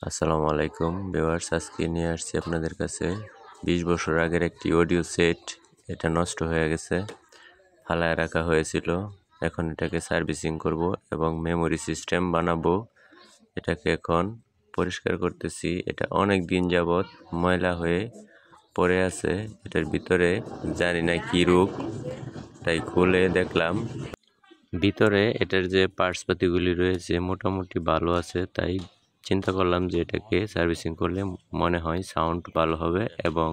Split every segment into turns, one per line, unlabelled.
আসসালামু আলাইকুম ভিউয়ার্স, আজকে নিয়ে আসছি আপনাদের কাছে 20 বছর আগের একটি অডিও সেট। এটা নষ্ট হয়ে গেছে, ফালায় রাখা হয়েছিল। এখন এটাকে সার্ভিসিং করব এবং মেমোরি সিস্টেম বানাবো। এটাকে এখন পরিষ্কার করতেছি। এটা অনেক দিন যাবৎ ময়লা হয়ে পড়ে আছে। এটার ভিতরে জানি না কি রোগ, তাই খুলে দেখলাম ভিতরে এটার যে পার্টসপাতিগুলি রয়েছে মোটামুটি ভালো আছে। তাই চিন্তা করলাম যে এটাকে সার্ভিসিং করলে মনে হয় সাউন্ড ভালো হবে। এবং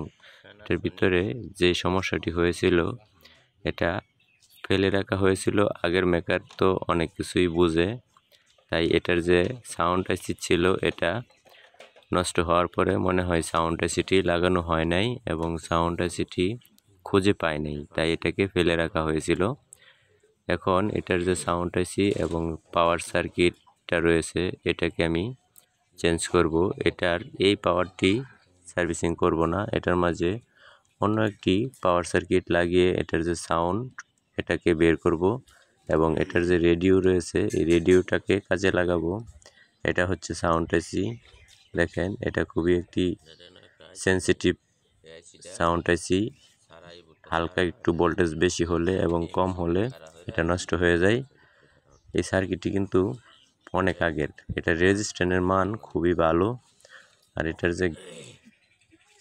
এটার ভিতরে যে সমস্যাটি হয়েছিল, এটা ফেলে রাখা হয়েছিল। আগের মেকার তো অনেক কিছুই বুঝে, তাই এটার যে সাউন্ড আইসি ছিল এটা নষ্ট হওয়ার পরে মনে হয় সাউন্ড আইসিটি লাগানো হয় নাই এবং সাউন্ড আইসিটি খুঁজে পায় নাই, তাই এটাকে ফেলে রাখা হয়েছিল। এখন এটার যে সাউন্ড আইসি এবং পাওয়ার সার্কিটটা রয়েছে এটাকে আমি চেঞ্জ করব। এটার এই পাওয়ারটি সার্ভিসিং করব না, এটার মাঝে অন্য একটি পাওয়ার সার্কিট লাগিয়ে এটার যে সাউন্ড এটাকে বের করব এবং এটার যে রেডিও রয়েছে এই রেডিওটাকে কাজে লাগাবো। এটা হচ্ছে সাউন্ড আইসি। দেখেন, এটা খুবই একটি সেন্সিটিভ সাউন্ড আইসি। হালকা একটু ভোল্টেজ বেশি হলে এবং কম হলে এটা নষ্ট হয়ে যায়। এই সার্কিটটি কিন্তু অনেক আগের, এটার রেজিস্ট্যান্সের মান খুবই ভালো। আর এটার যে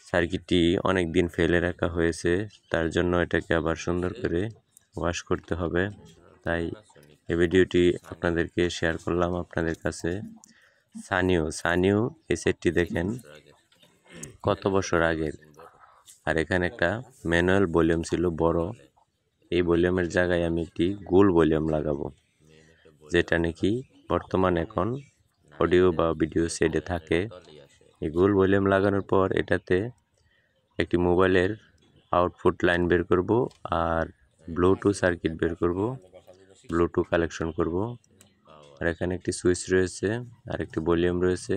সার্কিটটি অনেক দিন ফেলে রাখা হয়েছে, তার জন্য এটাকে আবার সুন্দর করে ওয়াশ করতে হবে। তাই এই ভিডিওটি আপনাদেরকে শেয়ার করলাম আপনাদের কাছে। সানিও এই সেটটি দেখেন কত বছর আগের। আর এখানে একটা ম্যানুয়াল ভলিউম ছিল বড়। এই ভলিউমের জায়গায় আমি একটি গোল ভলিউম লাগাবো, যেটা নাকি বর্তমান এখন অডিও বা ভিডিও সেটে থাকে। এই গোল ভলিউম লাগানোর পর এটাতে একটি মোবাইলের আউটপুট লাইন বের করব আর ব্লুটুথ সার্কিট বের করব, ব্লুটুথ কালেকশন করব। আর এখানে একটি সুইচ রয়েছে আর একটি ভলিউম রয়েছে,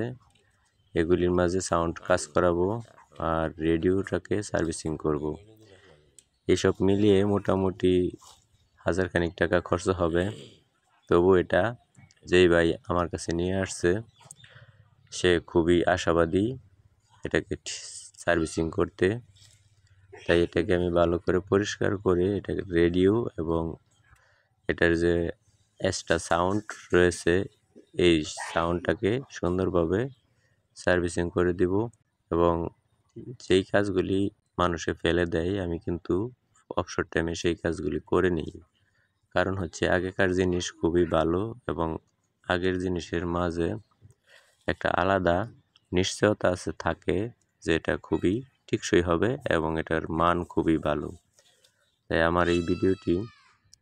এগুলির মাঝে সাউন্ড কাজ করাবো আর রেডিওটাকে সার্ভিসিং করব। এসব মিলিয়ে মোটামুটি 1000 খানিক টাকা খরচ হবে। তবু এটা যেই ভাই আমার কাছে নিয়ে আসছে সে খুবই আশাবাদী এটাকে সার্ভিসিং করতে। তাই এটাকে আমি ভালো করে পরিষ্কার করে এটাকে রেডিও এবং এটার যে এক্সট্রা সাউন্ড রয়েছে এই সাউন্ডটাকে সুন্দরভাবে সার্ভিসিং করে দিব। এবং যেই কাজগুলি মানুষে ফেলে দেয় আমি কিন্তু অবসর টাইমে সেই কাজগুলি করে নিই। কারণ হচ্ছে আগেকার জিনিস খুবই ভালো এবং আগের জিনিসের মাঝে একটা আলাদা নিশ্চয়তা থাকে যে এটা খুবই টেকসই হবে এবং এটার মান খুবই ভালো। তাই আমার এই ভিডিওটি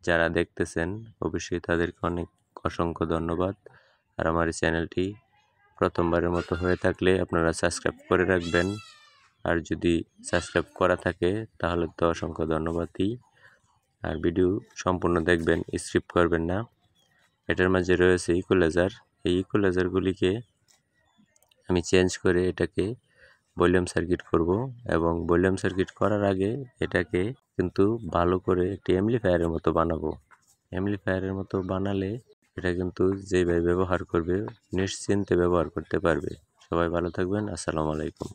যারা দেখতেছেন অবশ্যই তাদেরকে অনেক অসংখ্য ধন্যবাদ। আর আমার এই চ্যানেলটি প্রথমবারের মতো হয়ে থাকলে আপনারা সাবস্ক্রাইব করে রাখবেন। আর যদি সাবস্ক্রাইব করা থাকে তাহলে তো অসংখ্য ধন্যবাদই। আর ভিডিও সম্পূর্ণ দেখবেন, স্কিপ করবেন না। এটার মাঝে রয়েছে ইকুয়ালাইজার। এই ইকুয়ালাইজারগুলিকে আমি চেঞ্জ করে এটাকে ভলিউম সার্কিট করব এবং ভলিউম সার্কিট করার আগে এটাকে কিন্তু ভালো করে একটি অ্যামপ্লিফায়ারের মতো বানাবো। অ্যামপ্লিফায়ারের মতো বানালে এটা কিন্তু যেভাবে ব্যবহার করবে নিশ্চিন্তে ব্যবহার করতে পারবে। সবাই ভালো থাকবেন। আসসালামু আলাইকুম।